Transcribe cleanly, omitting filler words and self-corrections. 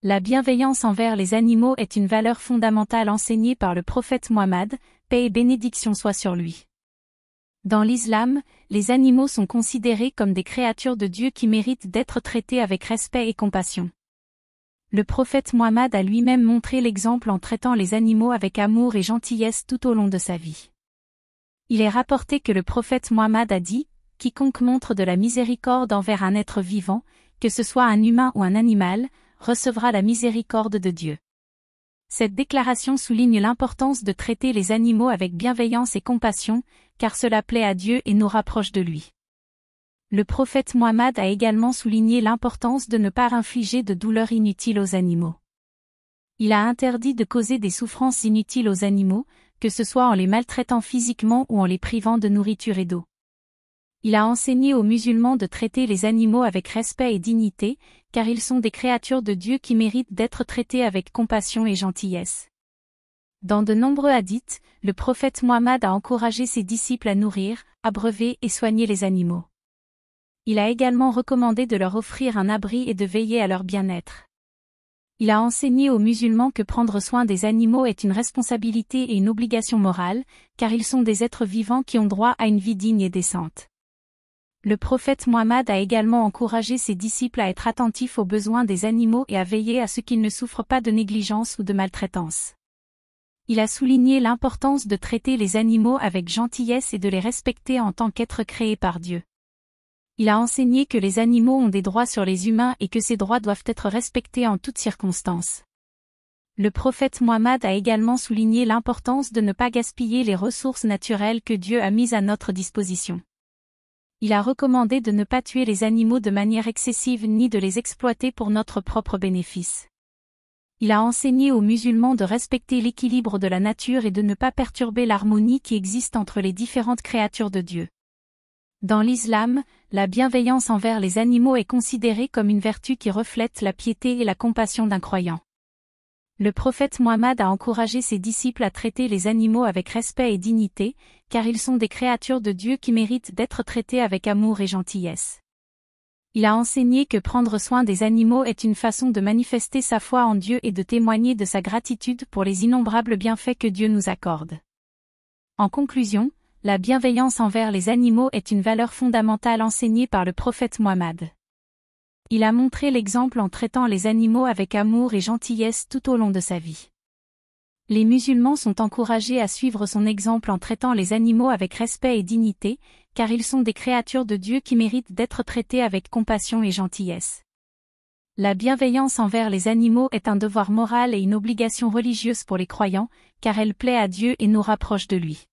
La bienveillance envers les animaux est une valeur fondamentale enseignée par le prophète Mohammed, paix et bénédiction soient sur lui. Dans l'islam, les animaux sont considérés comme des créatures de Dieu qui méritent d'être traitées avec respect et compassion. Le prophète Mohammed a lui-même montré l'exemple en traitant les animaux avec amour et gentillesse tout au long de sa vie. Il est rapporté que le prophète Mohammed a dit « Quiconque montre de la miséricorde envers un être vivant, que ce soit un humain ou un animal, recevra la miséricorde de Dieu. » Cette déclaration souligne l'importance de traiter les animaux avec bienveillance et compassion, car cela plaît à Dieu et nous rapproche de lui. Le prophète Mohammed a également souligné l'importance de ne pas infliger de douleurs inutiles aux animaux. Il a interdit de causer des souffrances inutiles aux animaux, que ce soit en les maltraitant physiquement ou en les privant de nourriture et d'eau. Il a enseigné aux musulmans de traiter les animaux avec respect et dignité, car ils sont des créatures de Dieu qui méritent d'être traités avec compassion et gentillesse. Dans de nombreux hadiths, le prophète Mohammed a encouragé ses disciples à nourrir, abreuver et soigner les animaux. Il a également recommandé de leur offrir un abri et de veiller à leur bien-être. Il a enseigné aux musulmans que prendre soin des animaux est une responsabilité et une obligation morale, car ils sont des êtres vivants qui ont droit à une vie digne et décente. Le prophète Mohammed a également encouragé ses disciples à être attentifs aux besoins des animaux et à veiller à ce qu'ils ne souffrent pas de négligence ou de maltraitance. Il a souligné l'importance de traiter les animaux avec gentillesse et de les respecter en tant qu'êtres créés par Dieu. Il a enseigné que les animaux ont des droits sur les humains et que ces droits doivent être respectés en toutes circonstances. Le prophète Mohammed a également souligné l'importance de ne pas gaspiller les ressources naturelles que Dieu a mises à notre disposition. Il a recommandé de ne pas tuer les animaux de manière excessive ni de les exploiter pour notre propre bénéfice. Il a enseigné aux musulmans de respecter l'équilibre de la nature et de ne pas perturber l'harmonie qui existe entre les différentes créatures de Dieu. Dans l'islam, la bienveillance envers les animaux est considérée comme une vertu qui reflète la piété et la compassion d'un croyant. Le prophète Mohammed a encouragé ses disciples à traiter les animaux avec respect et dignité, car ils sont des créatures de Dieu qui méritent d'être traités avec amour et gentillesse. Il a enseigné que prendre soin des animaux est une façon de manifester sa foi en Dieu et de témoigner de sa gratitude pour les innombrables bienfaits que Dieu nous accorde. En conclusion, la bienveillance envers les animaux est une valeur fondamentale enseignée par le prophète Mohammed. Il a montré l'exemple en traitant les animaux avec amour et gentillesse tout au long de sa vie. Les musulmans sont encouragés à suivre son exemple en traitant les animaux avec respect et dignité, car ils sont des créatures de Dieu qui méritent d'être traités avec compassion et gentillesse. La bienveillance envers les animaux est un devoir moral et une obligation religieuse pour les croyants, car elle plaît à Dieu et nous rapproche de lui.